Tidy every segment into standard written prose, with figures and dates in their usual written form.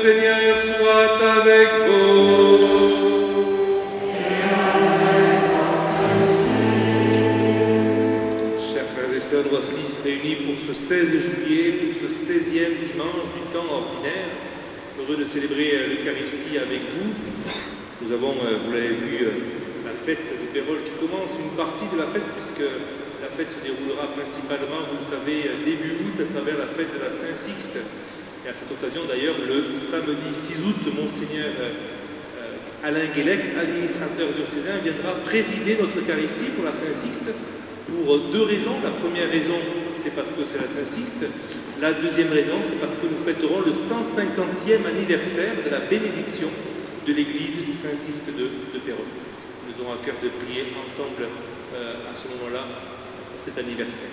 Seigneur soit avec vous. Chers frères et sœurs, nous voici réunis pour ce 16 juillet, pour ce 16e dimanche du temps ordinaire. Heureux de célébrer l'Eucharistie avec vous. Nous avons, vous l'avez vu, la fête de Pérolle qui commence, une partie de la fête, puisque la fête se déroulera principalement, vous le savez, début août, à travers la fête de la Saint-Sixte. Et à cette occasion, d'ailleurs, le samedi 6 août, le Monseigneur Alain Guélec, administrateur diocésain, viendra présider notre Eucharistie pour la Saint-Sixte pour deux raisons. La première raison, c'est parce que c'est la Saint-Sixte. La deuxième raison, c'est parce que nous fêterons le 150e anniversaire de la bénédiction de l'église Saint-Sixte de Pérolle. Nous aurons à cœur de prier ensemble à ce moment-là pour cet anniversaire.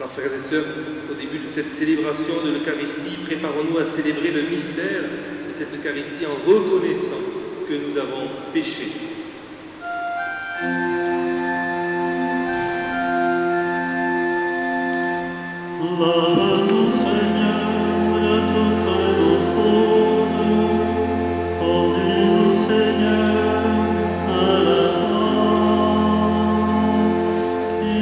Alors, frères et sœurs, au début de cette célébration de l'Eucharistie, préparons-nous à célébrer le mystère de cette Eucharistie en reconnaissant que nous avons péché. Lave-nous, Seigneur, de toutes nos fautes. Conduis-nous, Seigneur, à la joie qui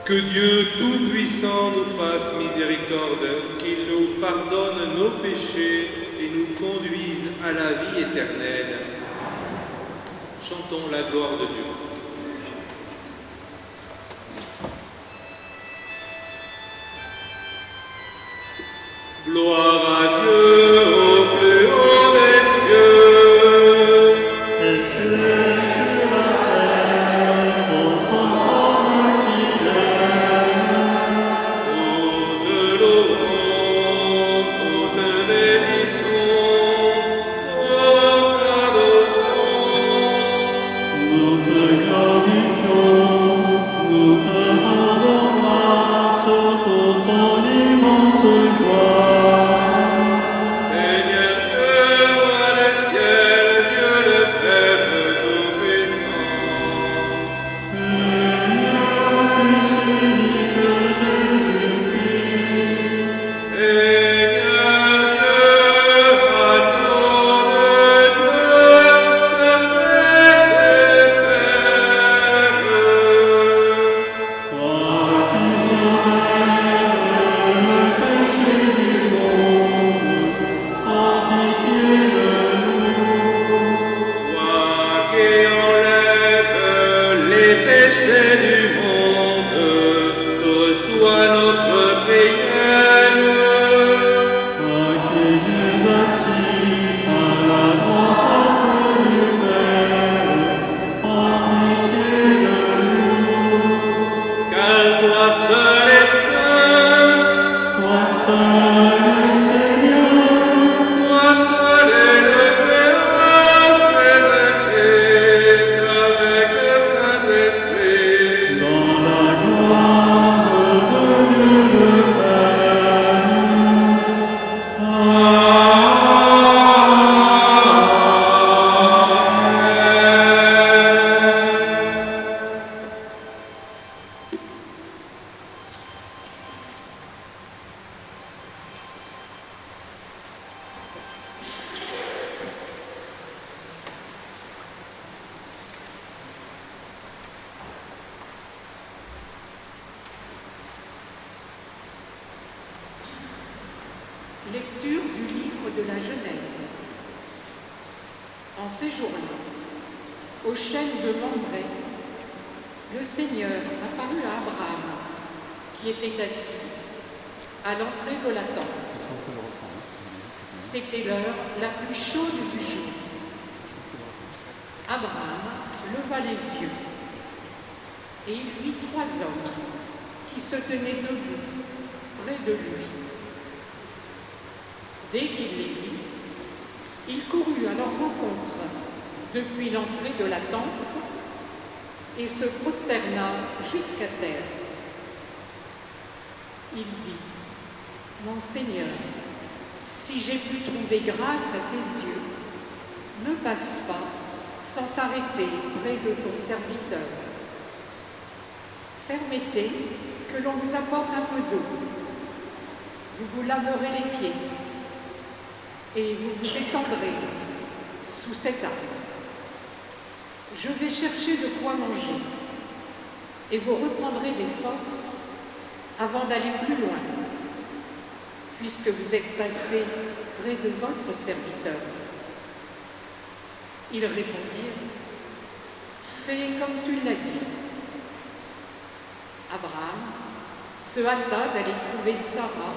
Que Dieu Tout-Puissant nous fasse miséricorde, qu'il nous pardonne nos péchés et nous conduise à la vie éternelle. Chantons la gloire de Dieu. Gloire à Dieu au plus haut des cieux. et que sur la terre, aux enfants qui t'aiment. Toute louange, toute bénédiction, Nous te glorifions, nous te rendons grâce pour ton immense gloire. Lecture du livre de la Genèse. En ces jours-là, au chêne de Mamré, le Seigneur apparut à Abraham, qui était assis à l'entrée de la tente. C'était l'heure la plus chaude du jour. Abraham leva les yeux et il vit 3 hommes qui se tenaient debout près de lui. Dès qu'il les vit, il courut à leur rencontre depuis l'entrée de la tente et se prosterna jusqu'à terre. Il dit : « Mon Seigneur, si j'ai pu trouver grâce à tes yeux, ne passe pas sans t'arrêter près de ton serviteur. Permettez que l'on vous apporte un peu d'eau. Vous vous laverez les pieds et vous vous étendrez sous cet arbre. Je vais chercher de quoi manger et vous reprendrez des forces avant d'aller plus loin, puisque vous êtes passé près de votre serviteur. » Ils répondirent : « Fais comme tu l'as dit. » Abraham se hâta d'aller trouver Sarah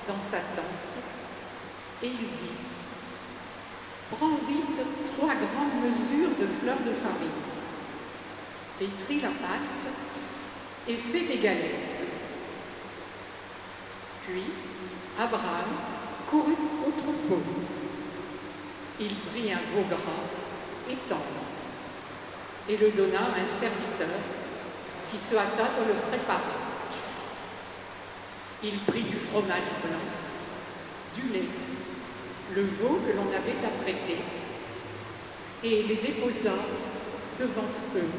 dans sa tente et il dit : « Prends vite 3 grandes mesures de fleurs de farine, pétris la pâte et fais des galettes. » Puis Abraham courut au troupeau. Il prit un veau gras et tendre et le donna à un serviteur qui se hâta de le préparer. Il prit du fromage blanc, du lait, le veau que l'on avait apprêté et les déposa devant eux.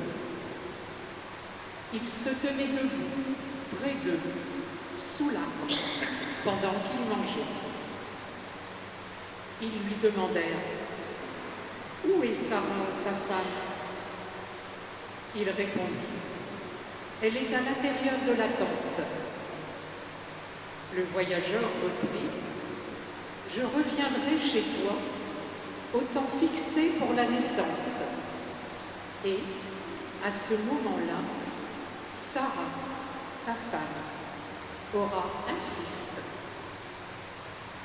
Il se tenait debout près d'eux, sous l'arbre, pendant qu'ils mangeaient. Ils lui demandèrent : « Où est Sarah, ta femme ?» Il répondit : « Elle est à l'intérieur de la tente. » Le voyageur reprit : « Je reviendrai chez toi au temps fixé pour la naissance. » Et, à ce moment-là, Sarah, ta femme, aura un fils.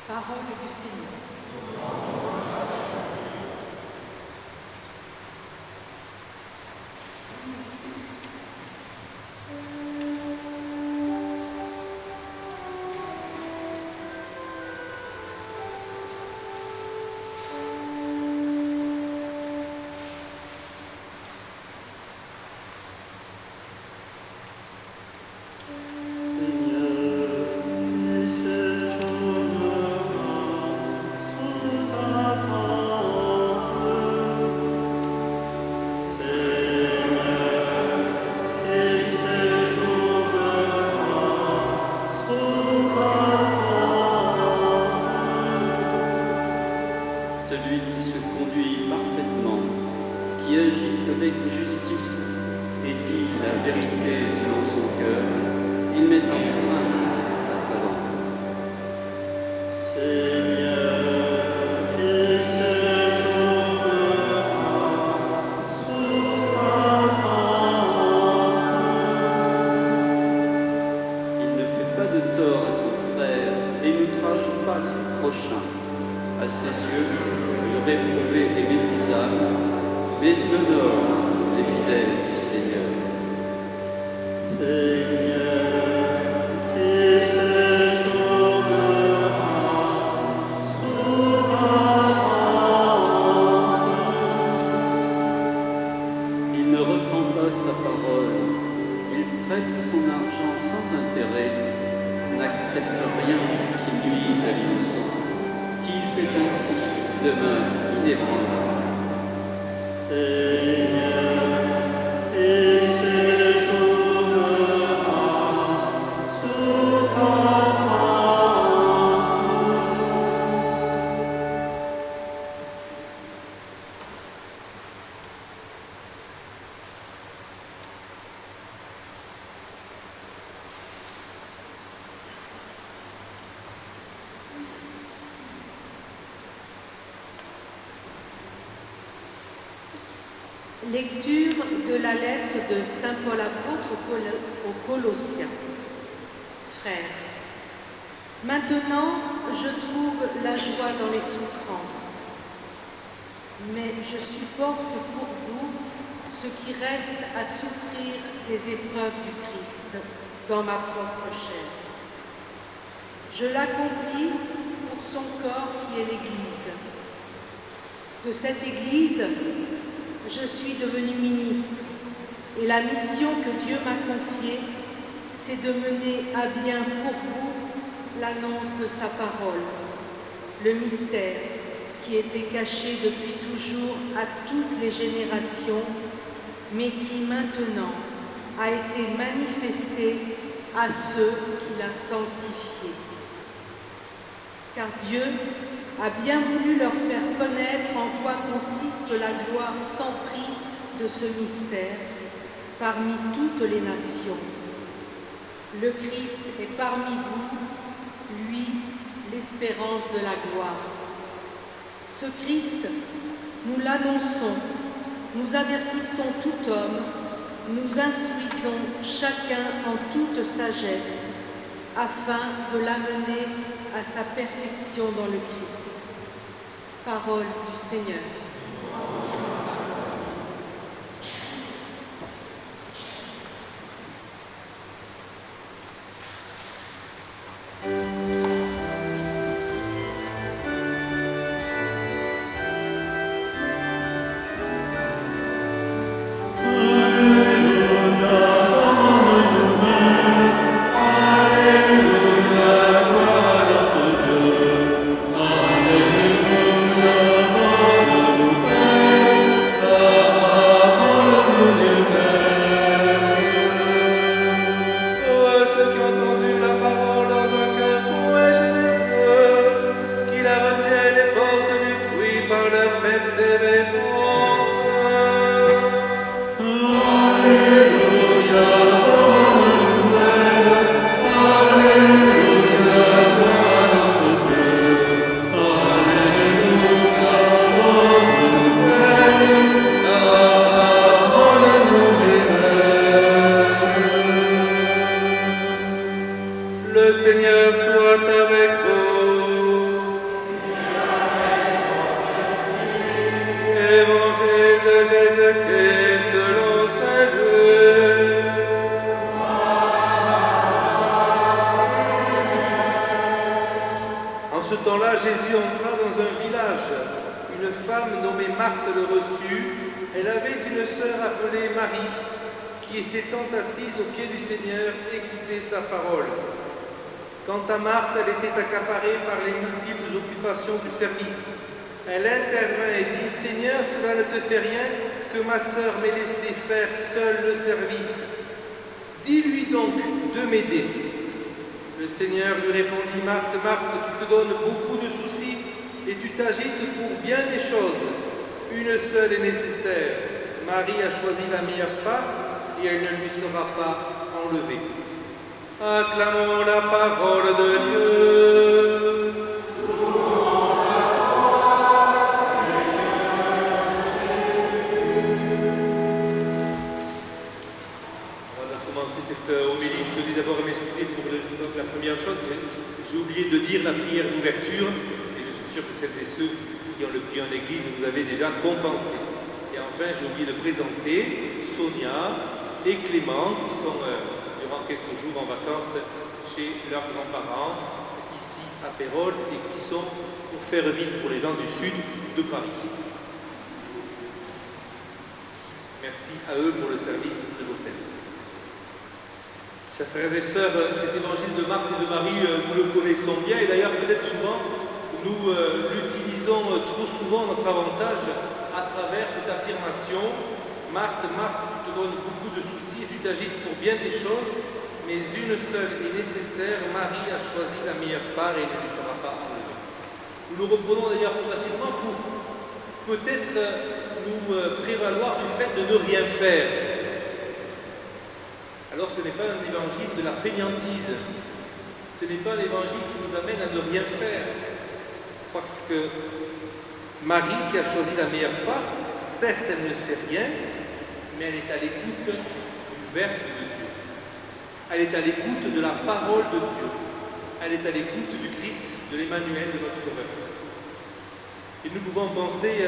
Parole du Seigneur. Lecture de la lettre de Saint Paul apôtre aux Colossiens. Frères, maintenant je trouve la joie dans les souffrances, mais je supporte pour vous ce qui reste à souffrir des épreuves du Christ dans ma propre chair. Je l'accomplis pour son corps qui est l'Église. De cette Église, je suis devenue ministre et la mission que Dieu m'a confiée, c'est de mener à bien pour vous l'annonce de sa parole, le mystère qui était caché depuis toujours à toutes les générations, mais qui maintenant a été manifesté à ceux qu'il a sanctifiés. Car Dieu a bien voulu leur faire connaître en quoi consiste la gloire sans prix de ce mystère parmi toutes les nations. Le Christ est parmi vous, lui, l'espérance de la gloire. Ce Christ, nous l'annonçons, nous avertissons tout homme, nous instruisons chacun en toute sagesse, afin de l'amener à sa perfection dans le Christ. Parole du Seigneur. Jésus entra dans un village. Une femme nommée Marthe le reçut. Elle avait une sœur appelée Marie, qui s'étant assise aux pieds du Seigneur, écoutait sa parole. Quant à Marthe, elle était accaparée par les multiples occupations du service. Elle intervint et dit, « Seigneur, cela ne te fait rien que ma sœur m'ait laissé faire seule le service. Dis-lui donc de m'aider. » Le Seigneur lui répondit, « Marthe, Marthe, tu te donnes beaucoup de soucis et tu t'agites pour bien des choses. Une seule est nécessaire. Marie a choisi la meilleure part et elle ne lui sera pas enlevée. » Acclamons la parole de Dieu. Avant de commencer cette homélie, je tenais d'abord à m'excuser pour la première chose. J'ai oublié de dire la prière d'ouverture et je suis sûr que celles et ceux qui ont le prié en église, vous avez déjà compensé. Et enfin, j'ai oublié de présenter Sonia et Clément qui sont durant quelques jours en vacances chez leurs grands-parents, ici à Pérols, et qui sont, pour faire vite pour les gens du sud de Paris. Merci à eux pour le service de l'hôtel. Chers frères et sœurs, cet évangile de Marthe et de Marie, nous le connaissons bien, et d'ailleurs peut-être souvent, nous l'utilisons trop souvent à notre avantage à travers cette affirmation. Marthe, Marthe, tu te donnes beaucoup de soucis et tu t'agites pour bien des choses, mais une seule est nécessaire. Marie a choisi la meilleure part et elle ne lui sera pas enlevée. Nous le reprenons d'ailleurs plus facilement pour peut-être nous prévaloir du fait de ne rien faire. Alors ce n'est pas un évangile de la fainéantise, ce n'est pas l'évangile qui nous amène à ne rien faire, parce que Marie qui a choisi la meilleure part, certes, elle ne fait rien, mais elle est à l'écoute du Verbe de Dieu. Elle est à l'écoute de la parole de Dieu. Elle est à l'écoute du Christ, de l'Emmanuel, de notre Sauveur. Et nous pouvons penser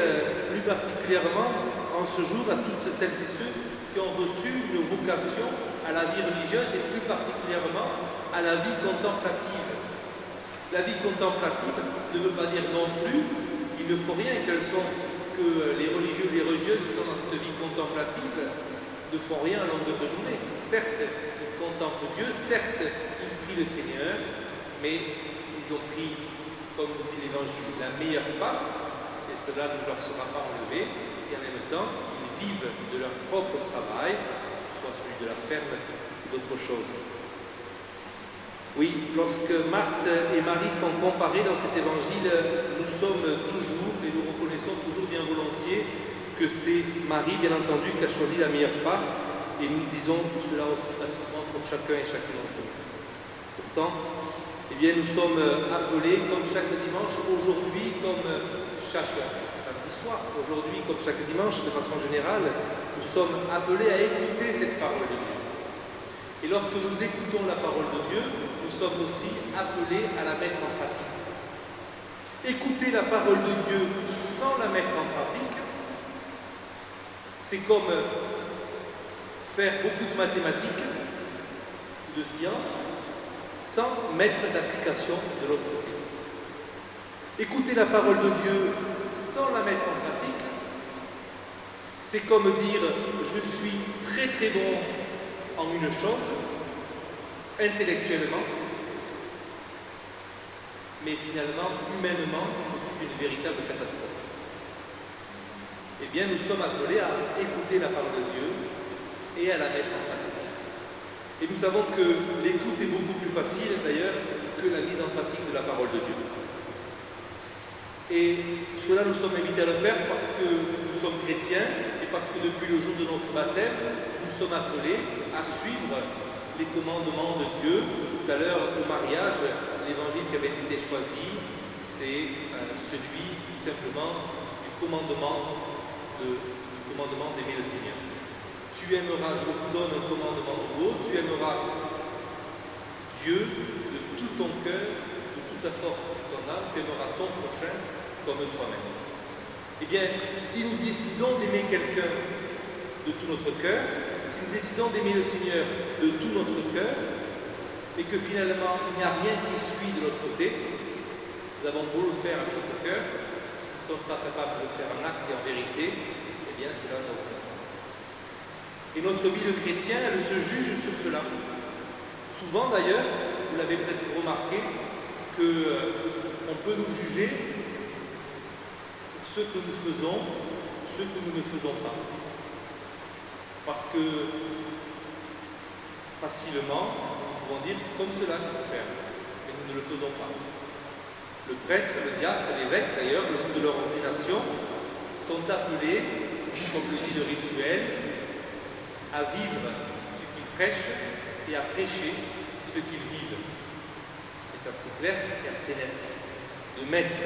plus particulièrement en ce jour à toutes celles et ceux qui ont reçu une vocation à la vie religieuse et plus particulièrement à la vie contemplative. La vie contemplative ne veut pas dire non plus qu'il ne faut rien, que les religieux et les religieuses qui sont dans cette vie contemplative ne font rien à longueur de journée. Certes, ils contemplent Dieu, certes, ils prient le Seigneur, mais ils ont pris, comme nous dit l'Évangile, la meilleure part, et cela ne leur sera pas enlevé, et en même temps, ils vivent de leur propre travail, soit celui de la ferme ou d'autre chose. Oui, lorsque Marthe et Marie sont comparés dans cet évangile, nous sommes toujours, et nous reconnaissons toujours bien volontiers, que c'est Marie, bien entendu, qui a choisi la meilleure part, et nous disons cela aussi facilement pour chacun et chacune d'entre nous. Pourtant, eh bien, nous sommes appelés, comme chaque dimanche, aujourd'hui, comme chaque samedi soir, aujourd'hui, comme chaque dimanche, de façon générale, nous sommes appelés à écouter cette parole de Dieu. Et lorsque nous écoutons la parole de Dieu, nous sommes aussi appelés à la mettre en pratique. Écouter la parole de Dieu sans la mettre en pratique, c'est comme faire beaucoup de mathématiques, de sciences, sans mettre d'application de l'autre côté. Écouter la parole de Dieu sans la mettre en pratique, c'est comme dire je suis très très bon en une chose, intellectuellement, mais finalement, humainement, je suis une véritable catastrophe. Eh bien, nous sommes appelés à écouter la parole de Dieu et à la mettre en pratique. Et nous savons que l'écoute est beaucoup plus facile, d'ailleurs, que la mise en pratique de la parole de Dieu. Et cela, nous sommes invités à le faire parce que nous sommes chrétiens et parce que depuis le jour de notre baptême, nous sommes appelés à suivre les commandements de Dieu. Tout à l'heure, au mariage, l'évangile qui avait été choisi, c'est celui, tout simplement, du commandement d'aimer le Seigneur. Tu aimeras, je vous donne un commandement nouveau, tu aimeras Dieu de tout ton cœur, de toute ta force, de toute ton âme, tu aimeras ton prochain comme toi-même. Eh bien, si nous décidons d'aimer quelqu'un de tout notre cœur, si nous décidons d'aimer le Seigneur de tout notre cœur, et que finalement il n'y a rien qui suit de l'autre côté, nous avons beau le faire avec notre cœur, si nous ne sommes pas capables de le faire en acte et en vérité, eh bien cela n'a aucun sens. Et notre vie de chrétien, elle se juge sur cela. Souvent d'ailleurs, vous l'avez peut-être remarqué, qu'on peut nous juger pour ce que nous faisons, ce que nous ne faisons pas. Parce que facilement, nous pouvons dire c'est comme cela qu'il faut faire, mais nous ne le faisons pas. Le prêtre, le diacre, l'évêque d'ailleurs, le jour de leur ordination, sont appelés, comme le dit le rituel, à vivre ce qu'ils prêchent et à prêcher ce qu'ils vivent. C'est assez clair et assez net. De mettre,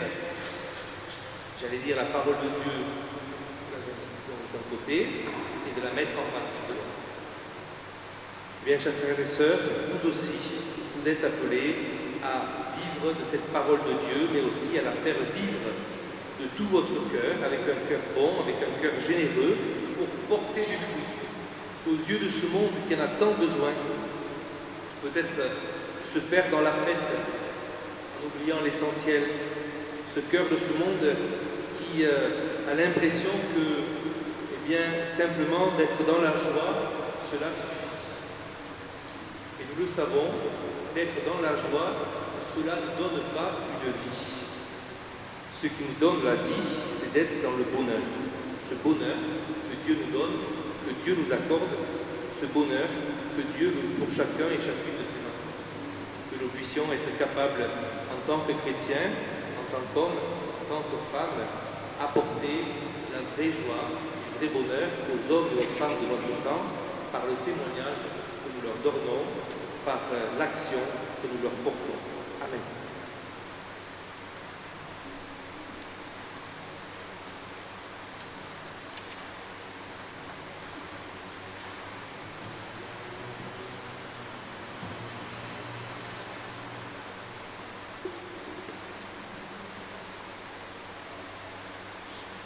j'allais dire, la parole de Dieu d'un côté et de la mettre en pratique de l'autre. Bien, chers frères et sœurs, vous aussi, vous êtes appelés à vivre de cette parole de Dieu, mais aussi à la faire vivre de tout votre cœur, avec un cœur bon, avec un cœur généreux, pour porter du fruit aux yeux de ce monde qui en a tant besoin. Peut-être se perdre dans la fête, en oubliant l'essentiel. Ce cœur de ce monde qui a l'impression que, eh bien, simplement d'être dans la joie, cela suffit. Et nous le savons, d'être dans la joie, cela ne donne pas une vie. Ce qui nous donne la vie, c'est d'être dans le bonheur. Ce bonheur que Dieu nous donne, que Dieu nous accorde, ce bonheur que Dieu veut pour chacun et chacune de ses enfants. Que nous puissions être capables, en tant que chrétiens, en tant qu'hommes, en tant que femmes, apporter la vraie joie, du vrai bonheur aux hommes et aux femmes de notre temps, par le témoignage que nous leur donnons, par l'action que nous leur portons. Amen.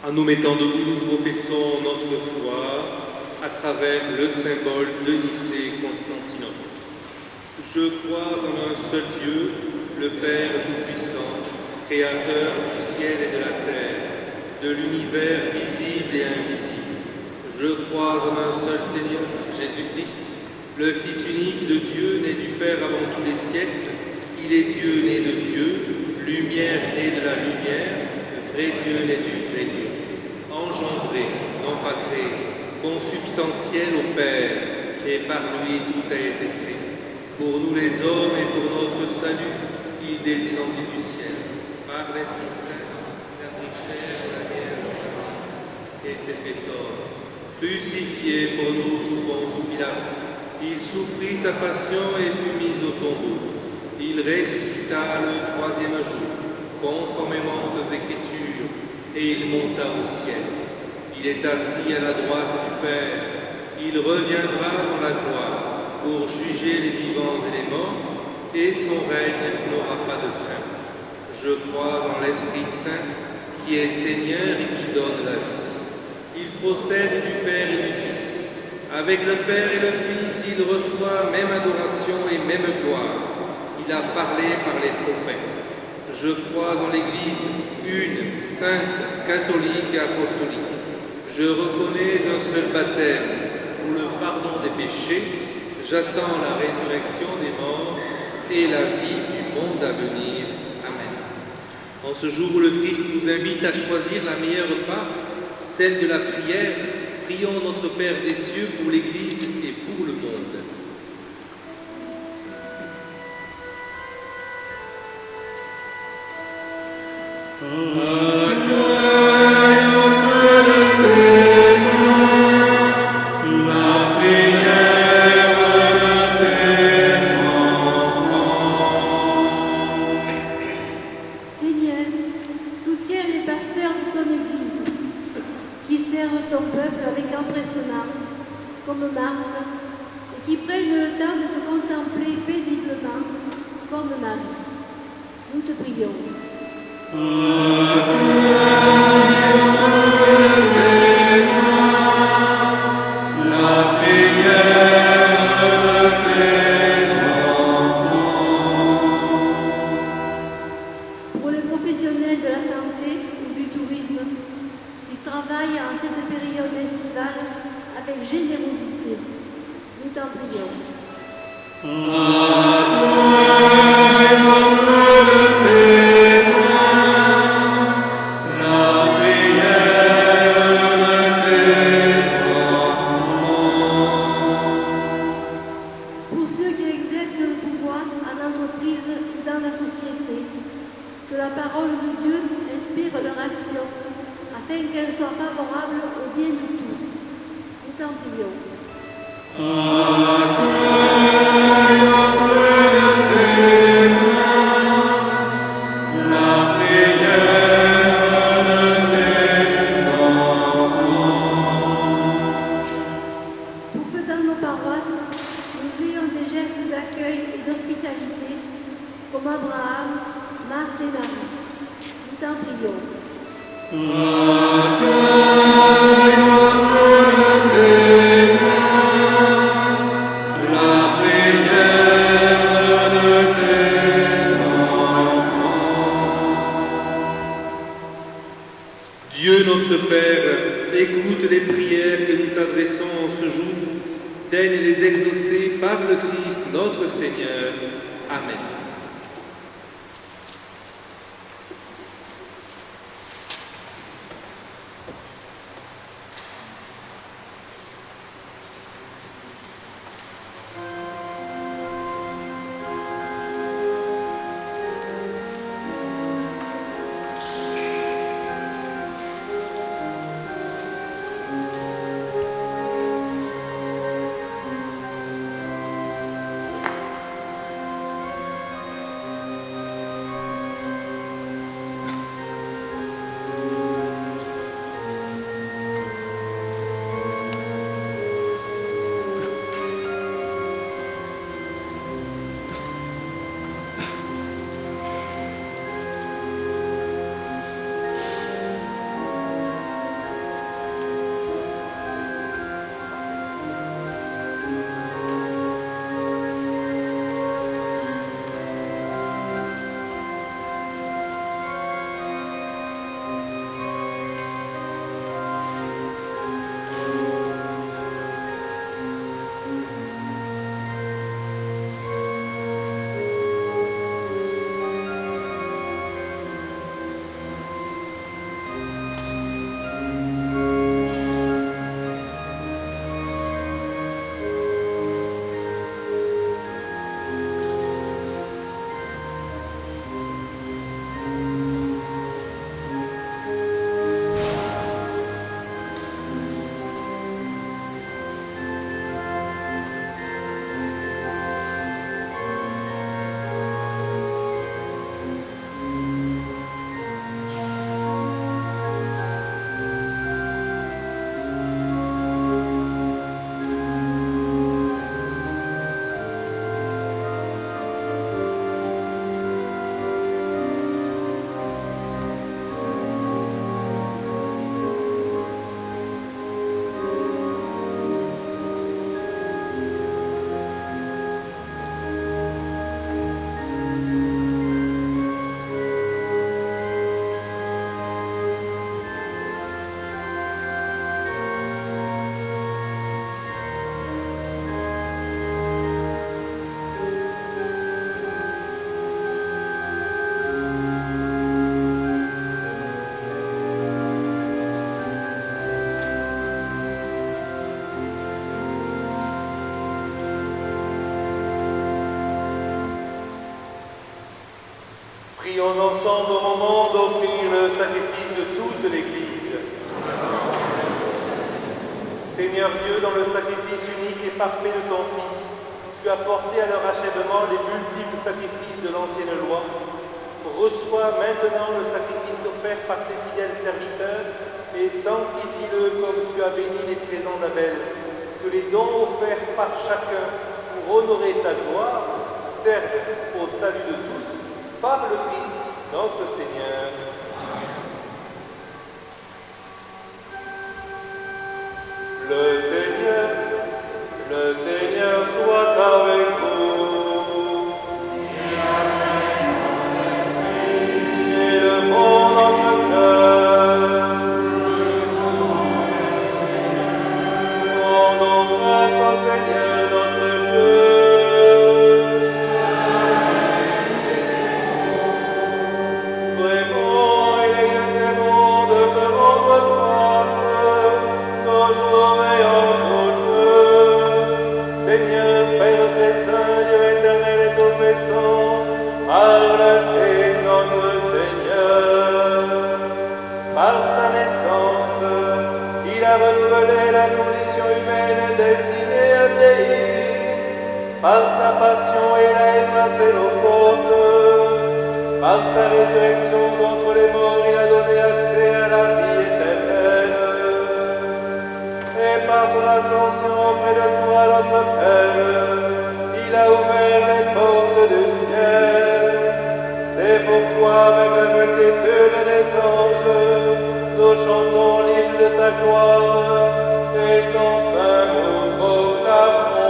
En nous mettant debout, nous professons notre foi à travers le symbole de Nicée-Constantinople. Je crois en un seul Dieu, le Père Tout-Puissant, Créateur du ciel et de la terre, de l'univers visible et invisible. Je crois en un seul Seigneur, Jésus-Christ, le Fils unique de Dieu, né du Père avant tous les siècles. Il est Dieu né de Dieu, lumière née de la lumière, vrai Dieu né du vrai Dieu. Engendré, non pas créé, consubstantiel au Père, et par lui tout a été créé. Pour nous les hommes et pour notre salut, il descendit du ciel, par l'Esprit Saint, la chair de la Vierge Marie, et s'est fait homme. Crucifié pour nous sous Ponce Pilate, il souffrit sa passion et fut mis au tombeau. Il ressuscita le troisième jour, conformément aux Écritures, et il monta au ciel. Il est assis à la droite du Père. Il reviendra dans la gloire pour juger les vivants et les morts, et son règne n'aura pas de fin. Je crois en l'Esprit Saint, qui est Seigneur et qui donne la vie. Il procède du Père et du Fils. Avec le Père et le Fils, il reçoit même adoration et même gloire. Il a parlé par les prophètes. Je crois en l'Église une, sainte, catholique et apostolique. Je reconnais un seul baptême pour le pardon des péchés. J'attends la résurrection des morts et la vie du monde à venir. Amen. En ce jour où le Christ nous invite à choisir la meilleure part, celle de la prière, prions notre Père des cieux pour l'Église et pour le monde. Seigneur, soutiens les pasteurs de ton Église, qui servent ton peuple avec empressement, comme Marthe, et qui prennent le temps de te contempler paisiblement, comme Marie. Nous te prions. Pour les professionnels de la santé ou du tourisme, qui travaillent en cette période estivale avec générosité, nous t'en prions. Pour ceux qui exercent le pouvoir en entreprise ou dans la société, que la parole de Dieu inspire leur action, afin qu'elle soit favorable au bien de tous. Nous t'en prions. Pour que dans nos paroisses, nous ayons des gestes d'accueil et d'hospitalité, comme Abraham, Marthe et Marie. Nous t'en prions. Dieu notre Père, écoute les prières que nous t'adressons en ce jour, daigne les exaucer par le Christ notre Seigneur. Amen. Prions ensemble au moment d'offrir le sacrifice de toute l'Église. Seigneur Dieu, dans le sacrifice unique et parfait de ton Fils, tu as porté à leur achèvement les multiples sacrifices de l'ancienne loi. Reçois maintenant le sacrifice offert par tes fidèles serviteurs et sanctifie-le comme tu as béni les présents d'Abel. Que les dons offerts par chacun pour honorer ta gloire servent au salut de tous par le Christ notre Seigneur. Le Seigneur soit avec vous. Et le bon notre cœur. Rendons grâce au Seigneur notre Dieu. Vraiment, il est juste et bon de te rendre grâce, toujours et en tout lieu. Seigneur, Père très saint, Dieu éternel et tout-puissant, par le Christ notre Seigneur, par sa naissance, il a renouvelé la condition humaine destinée à vieillir. Par sa passion, il a effacé nos fautes. Par sa résurrection d'entre les morts, il a donné accès à la vie éternelle. Et par son ascension auprès de toi, notre Père, il a ouvert les portes du ciel. C'est pourquoi, avec la multitude des anges, nous chantons l'hymne de ta gloire, et sans fin nous proclamons.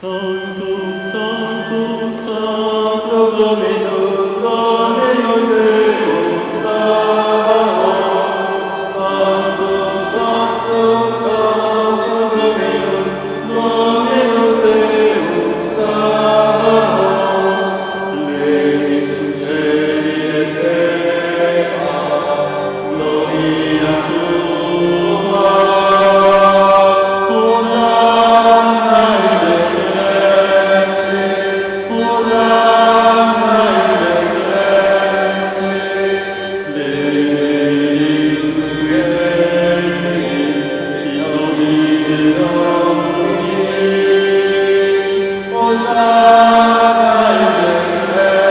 Sanctus, Sanctus, Sanctus Dominus, Dominus Deus, Sabaoth. Sanctus, Sanctus, Sanctus Dominus, Dominus Deus, Sabaoth. Pleni succedi et terra, gloria tua. Hosanna in excelsis, Hosanna in excelsis, benedictus Vieri, in nomine Domini. Hosanna in excelsis,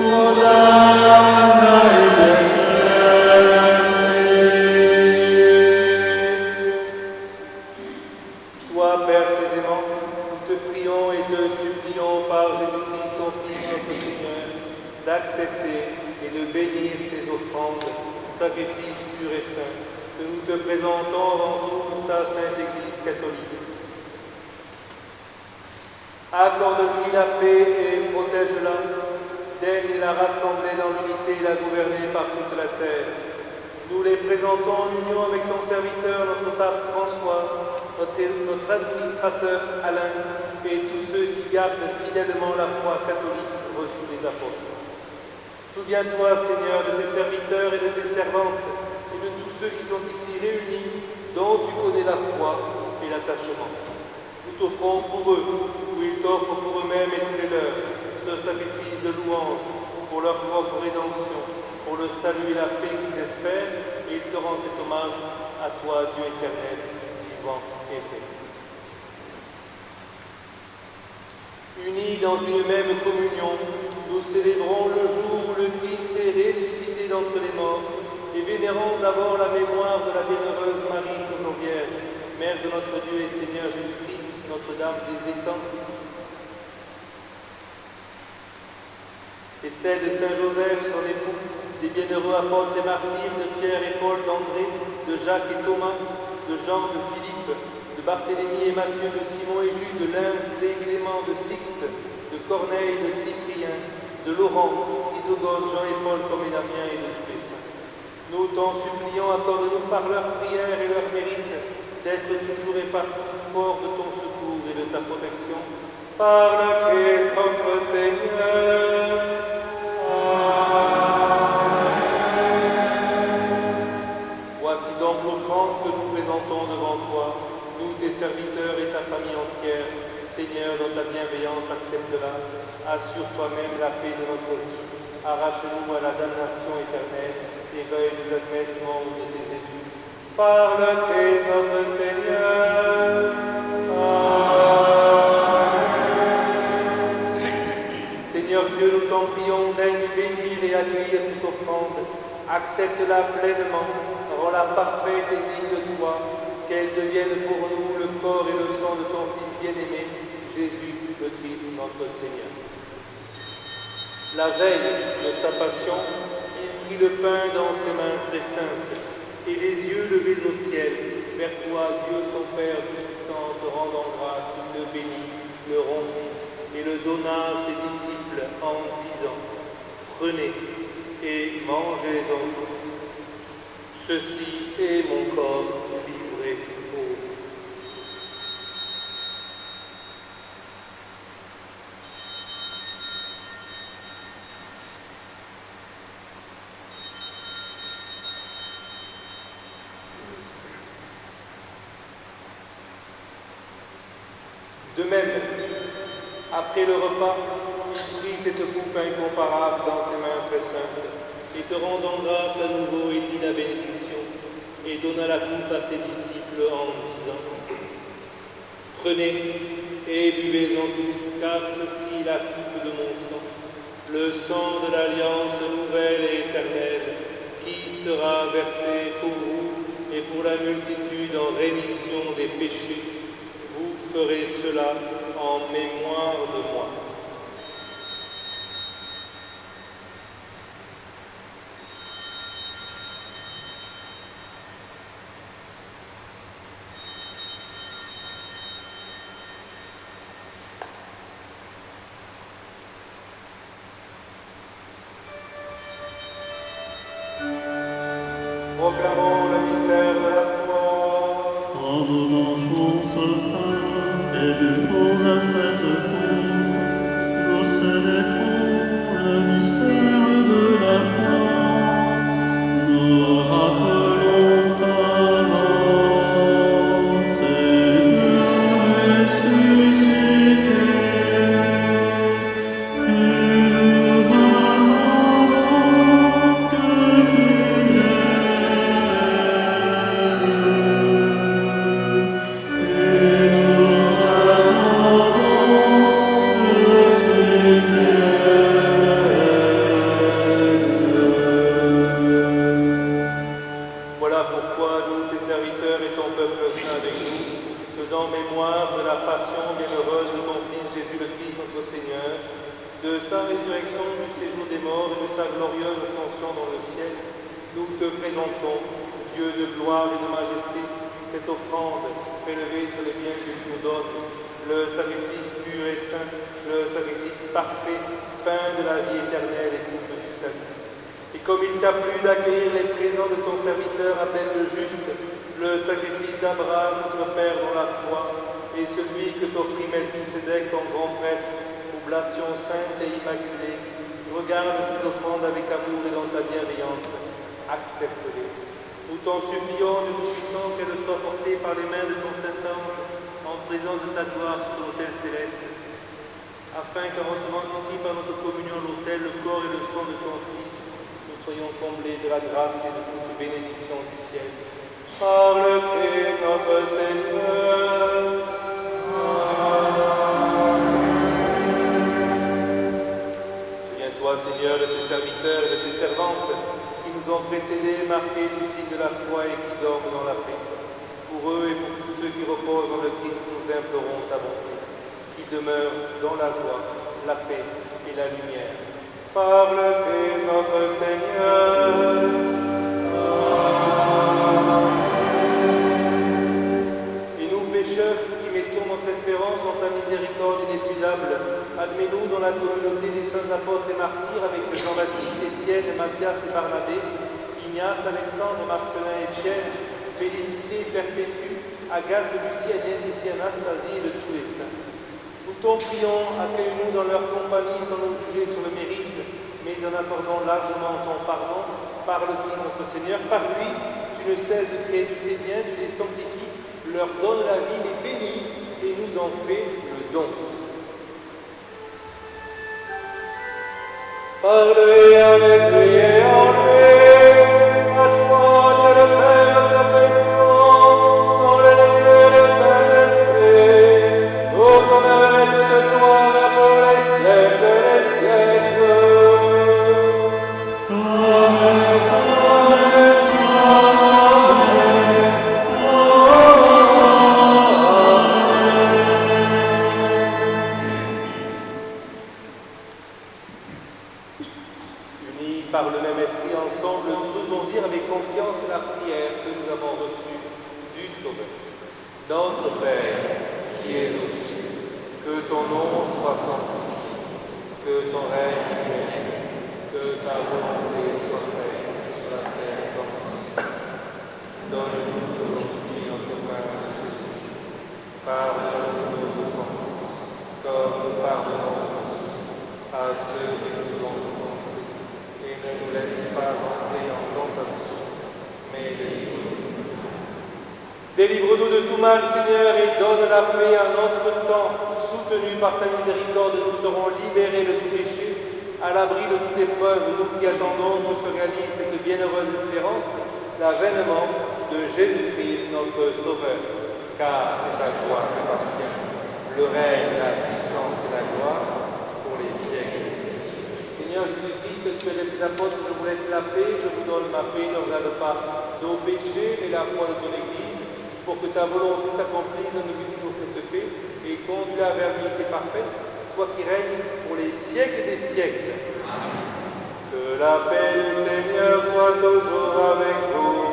Hosanna in excelsis. Toi, Père très aimant, nous te prions et te supplions par Jésus-Christ, ton Fils, notre Seigneur, d'accepter et de bénir ces offrandes, sacrifices purs et saints, que nous te présentons avant tout pour ta sainte Église catholique. Accorde-lui la paix et protège-la, daigne la rassembler dans l'unité et la gouverner par toute la terre. Nous les présentons en union avec ton serviteur, notre pape François, notre administrateur Alain et tous ceux qui gardent fidèlement la foi catholique reçue des apôtres. Souviens-toi, Seigneur, de tes serviteurs et de tes servantes et de tous ceux qui sont ici réunis, dont tu connais la foi et l'attachement. Nous t'offrons pour eux, ou ils t'offrent pour eux-mêmes et tous les leurs, ce sacrifice de louange pour leur propre rédemption, pour le salut et la paix qu'ils espèrent, et ils te rendent cet hommage à toi, Dieu éternel, vivant et vrai. Unis dans une même communion, nous célébrons le jour où le Christ est ressuscité d'entre les morts et vénérons d'abord la mémoire de la bienheureuse Marie, toujours vierge, Mère de notre Dieu et Seigneur Jésus-Christ, Notre-Dame des étangs, et celle de Saint Joseph, son époux, des bienheureux apôtres et martyrs de Pierre et Paul, d'André, de Jacques et Thomas, de Jean, de Philippe, de Barthélemy et Matthieu, de Simon et Jude, de Lindley, Clément, de Sixte, de Corneille, de Cyprien, de Laurent, Chrysogone, Jean et Paul, comme et Damien et de tous les saints. Nous t'en supplions, accorde-nous par leur prière et leur mérite d'être toujours et partout fort de ton secours et de ta protection. Par le Christ notre Seigneur. Amen. Voici donc l'offrande serviteur et ta famille entière. Seigneur, dans ta bienveillance, accepte-la. Assure toi-même la paix de notre vie. Arrache-nous à la damnation éternelle et veuille nous admettre membres de tes élus. Par le Christ notre Seigneur. Amen. Seigneur Dieu, nous t'en prions, daigne bénir et accueillir cette offrande. Accepte-la pleinement, rends-la parfaite et digne de toi, qu'elle devienne pour nous le corps et le sang de ton Fils bien-aimé, Jésus le Christ notre Seigneur. La veille de sa passion, il prit le pain dans ses mains très saintes, et les yeux levés au ciel, vers toi, Dieu son Père Tout-Puissant, te rendant grâce, il le bénit, le rompit, et le donna à ses disciples en disant, prenez et mangez-en tous. Ceci est mon corps livré pour vous. De même, après le repas, il prit cette coupe incomparable dans ses mains très saintes, et te rendant grâce à nouveau, il dit la bénédiction, et donna la coupe à ses disciples en disant, prenez et buvez-en tous, car ceci est la coupe de mon sang, le sang de l'alliance nouvelle et éternelle, qui sera versé pour vous et pour la multitude en rémission des péchés. Vous ferez cela en mémoire de moi. Proclamons le mystère de la foi. En nous mangeons ce pain et buvons à cette coupe, nous célébrons le mystère de la foi. Nous rappelons ta mort, Seigneur ressuscité, et nous attendons que tu viennes. Voilà pourquoi nous, tes serviteurs et ton peuple saint avec nous, faisant mémoire de la passion bienheureuse de ton Fils Jésus le Christ notre Seigneur, de sa résurrection du séjour des morts et de sa glorieuse ascension dans le ciel, nous te présentons, Dieu de gloire et de majesté, cette offrande prélevée sur les biens que tu nous donnes, le sacrifice pur et saint, le sacrifice parfait, pain de la vie éternelle et coupe du salut. Et comme il t'a plu d'accueillir les présents de ton serviteur Abel le juste, le sacrifice d'Abraham, notre Père dans la foi, et celui que t'offrit Melchisédek, ton grand prêtre, oblation sainte et immaculée, regarde ces offrandes avec amour et dans ta bienveillance. Accepte-les. Nous t'en supplions, Dieu Tout-Puissant, qu'elles soient portées par les mains de ton Saint-Ange en présence de ta gloire sur l'autel céleste, afin qu'en recevant ici par notre communion à l'autel le corps et le sang de ton Fils, nous soyons comblés de la grâce et de toute bénédiction du ciel. Par le Christ notre Seigneur. Souviens-toi, Seigneur, de tes serviteurs et de tes servantes qui nous ont précédés, marqués du signe de la foi et qui dorment dans la paix. Pour eux et pour tous ceux qui reposent dans le Christ, nous implorons ta bonté. Qui demeurent dans la joie, la paix et la lumière. Par le Christ notre Seigneur. Et nous, pécheurs, qui mettons notre espérance en ta miséricorde inépuisable, admets-nous dans la communauté des saints apôtres et martyrs avec Jean-Baptiste, Étienne, Matthias et Barnabé, Ignace, Alexandre, Marcelin et Pierre, Félicité, Perpétue, Agathe, Lucie, Agnès et Anastasie et de tous les saints. Nous t'en prions, accueille-nous dans leur compagnie sans nous juger sur le mérite, mais en accordant largement ton pardon par le Christ notre Seigneur. Par lui, tu ne cesses de créer tous ces biens, tu les sanctifies, leur donne la vie, les bénit et nous en fait le don. Par lui, avec lui et en lui, à toi, Dieu le Père perfection, dans l'unité du Saint-Esprit, tout honneur et toute gloire pour les siècles des siècles. Amen. Unis par le même esprit ensemble, nous osons dire avec confiance la prière que nous avons reçue du Sauveur. Notre Père, qui es aux cieux, que ton nom soit sanctifié, que ton règne vienne, que ta volonté soit faite sur la terre comme au ciel. Donne-nous aujourd'hui notre pain quotidien. Pardonne-nous nos offenses, comme nous pardonnons à ceux qui nous ont offensés. Et ne nous laisse pas entrer en tentation, mais délivre-nous. Délivre-nous de tout mal, Seigneur, et donne la paix à notre temps. Soutenus par ta miséricorde, nous serons libérés de tout péché, à l'abri de toute épreuve, nous qui attendons que se réalise cette bienheureuse espérance, l'avènement de Jésus-Christ, notre Sauveur. Car c'est ta gloire qu'appartient le règne, la puissance et la gloire pour les siècles des siècles. Seigneur Jésus-Christ, tu as dit à tes apôtres, je vous laisse la paix, je vous donne ma paix, ne regarde pas nos péchés, mais la foi de ton Église, pour que ta volonté s'accomplisse, donne-nous toujours cette paix, et conduis-la vers l'unité parfaite, toi qui règnes pour les siècles des siècles. Que la paix du Seigneur soit toujours avec vous.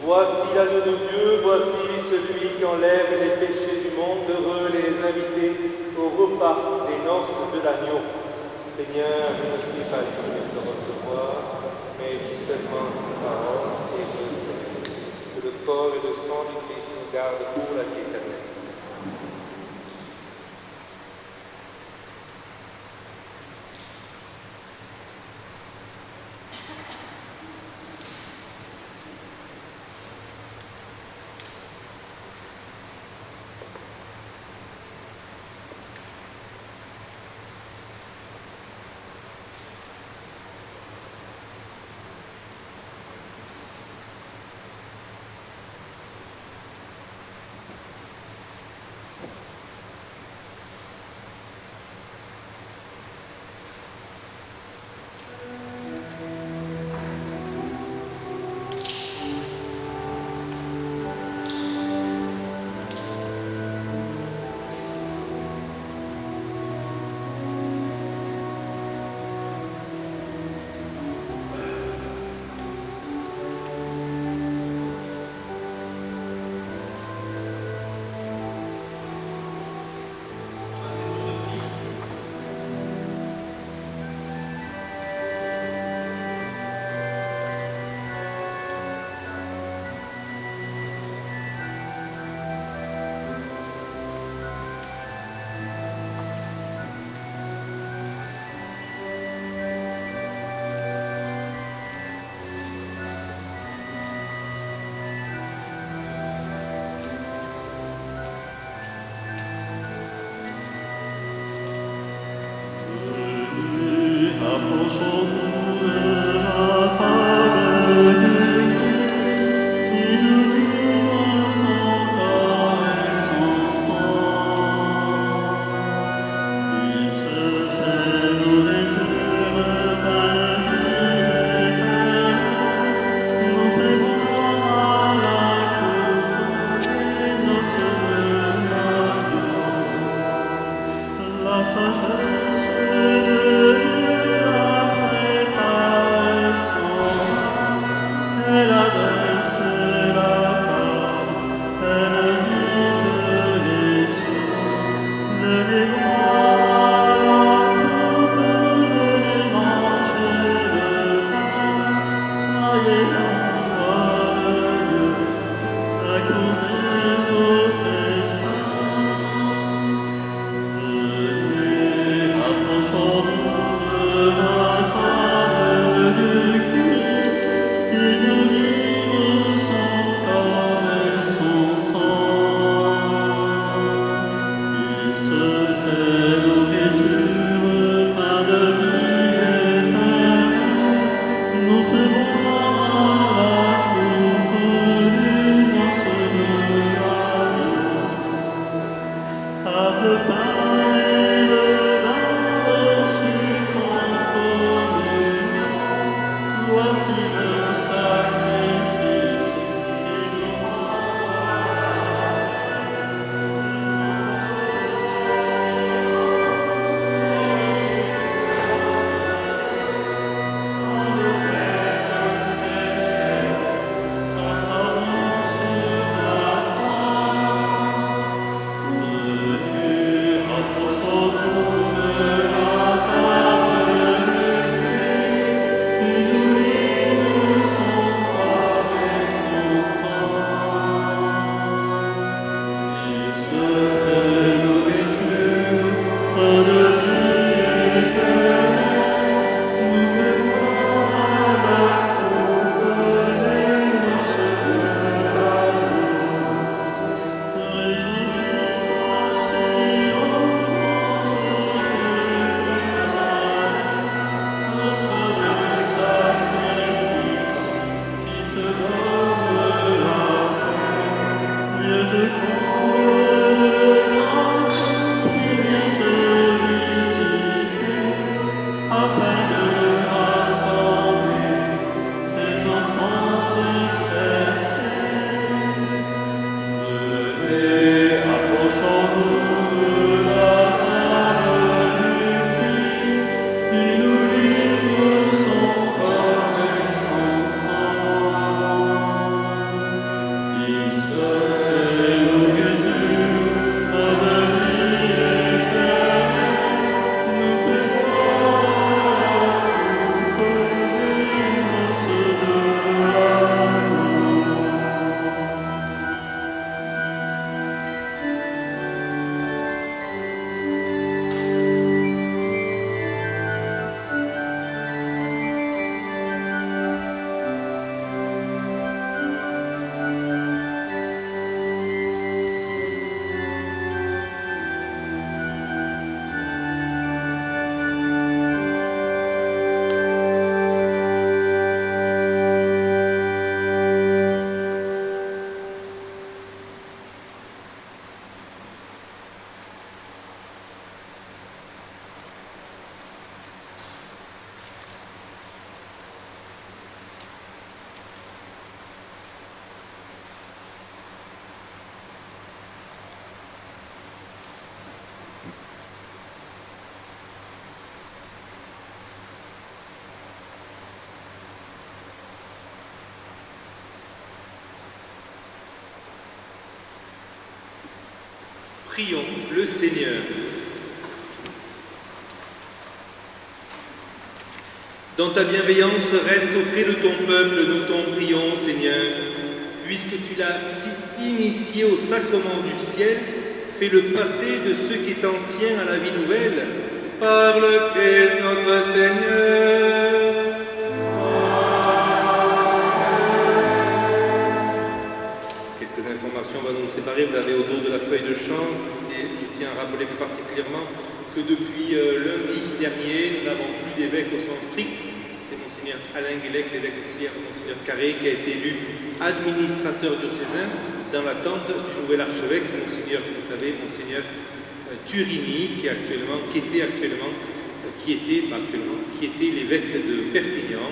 Voici l'agneau de Dieu, voici celui qui enlève les péchés du monde, heureux les invités au repas des noces de l'agneau. Seigneur, je ne suis pas digne de te recevoir, mais dis seulement une parole et je serai. Que le corps et le sang du Christ nous gardent pour la vie éternelle. Approchons-nous de la table du Christ, qui nous livre son corps et son sang. Il se fait nourriture par le vie éternelle, nous fait boire la coupe des noces de l'amour. La sagesse de Dieu a préparé son âme, elle a dressé la table, elle guide les cieux, le vieillard, la coupe, les manches et le pain. Soyez en joie de Dieu, accourez au festin. Venez, approchons-nous de la table du Christ, qui nous livre son corps et son sang. Il se fait nourriture, pain de vie éternelle, nous fait boire la coupe des noces de l'amour. Par le pain et le vin reçus en communion, voici le sacrifice qui nous Prions le Seigneur. Dans ta bienveillance, reste auprès de ton peuple, nous t'en prions, Seigneur. Puisque tu l'as si initié au sacrement du ciel, fais-le passer de ce qui est ancien à la vie nouvelle, par le Christ notre Seigneur. Information va nous séparer, vous l'avez au dos de la feuille de chant, et je tiens à rappeler plus particulièrement que depuis lundi dernier, nous n'avons plus d'évêque au sens strict. C'est Monseigneur Alain Guélec, l'évêque auxiliaire de Monseigneur Carré, qui a été élu administrateur diocésain dans l'attente du nouvel archevêque, Monseigneur, vous savez, Monseigneur Turini, qui était l'évêque de Perpignan.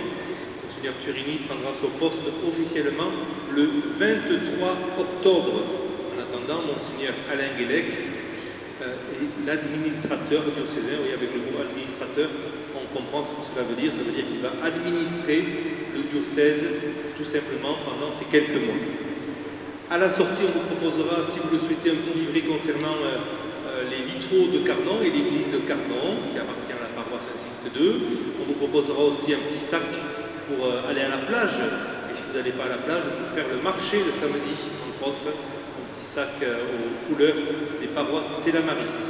Monseigneur Turini prendra son poste officiellement le 23 octobre. En attendant, Monseigneur Alain Guélec est l'administrateur diocésain. Oui, avec le mot administrateur, on comprend ce que cela veut dire. Ça veut dire qu'il va administrer le diocèse tout simplement pendant ces quelques mois. À la sortie, on vous proposera, si vous le souhaitez, un petit livret concernant les vitraux de Carnon et l'église de Carnon, qui appartient à la paroisse Saint-Sixte II. On vous proposera aussi un petit sac pour aller à la plage. Et si vous n'allez pas à la plage, pour faire le marché le samedi, entre autres, un petit sac aux couleurs des paroisses Stella Maris.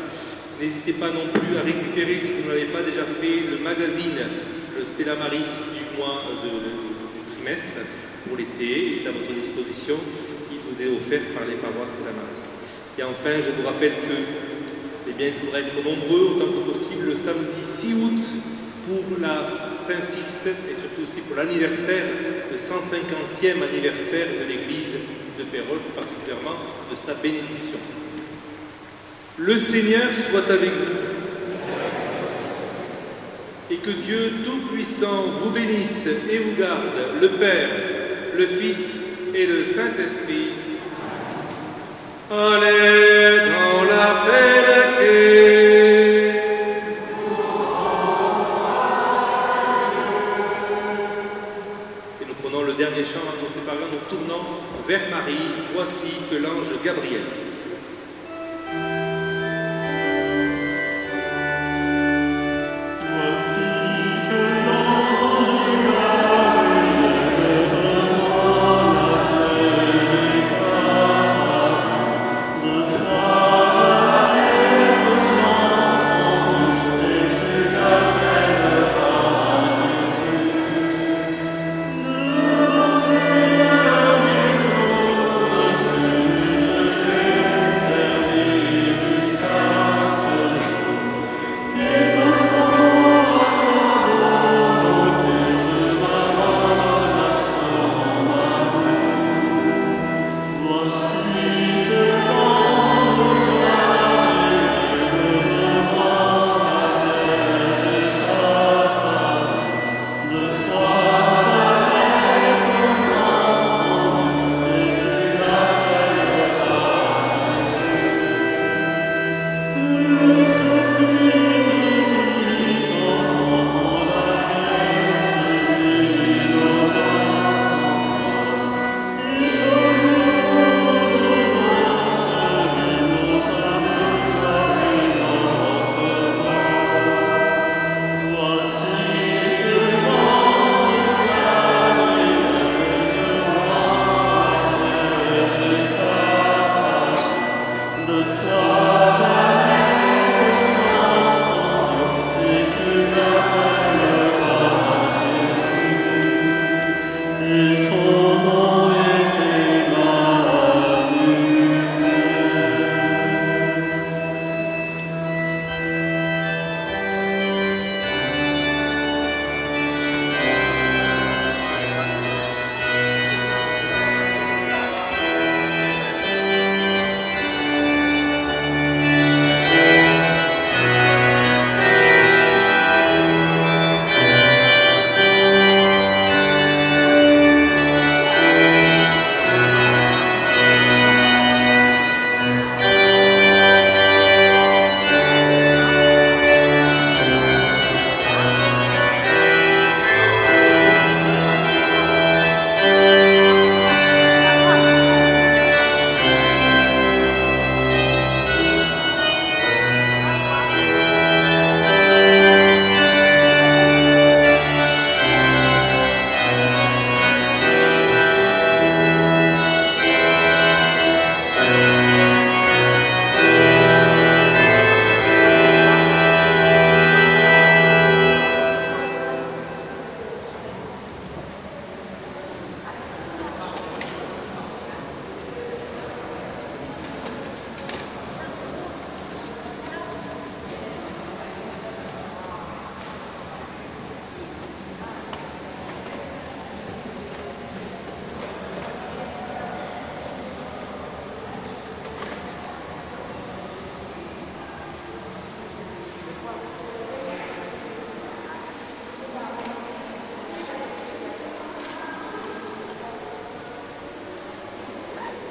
N'hésitez pas non plus à récupérer, si vous ne l'avez pas déjà fait, le magazine, le Stella Maris du mois du trimestre pour l'été, est à votre disposition. Il vous est offert par les paroisses Stella Maris. Et enfin, je vous rappelle que il faudra être nombreux autant que possible le samedi 6 août pour la Saint-Sixte et surtout aussi pour l'anniversaire, le 150e anniversaire de l'église de Pérol, plus particulièrement de sa bénédiction. Le Seigneur soit avec vous et que Dieu Tout-Puissant vous bénisse et vous garde, le Père, le Fils et le Saint-Esprit. Allez dans la paix de Christ. Et nous prenons le dernier chant à nous séparer, nous tournons vers Marie. Voici que l'ange Gabriel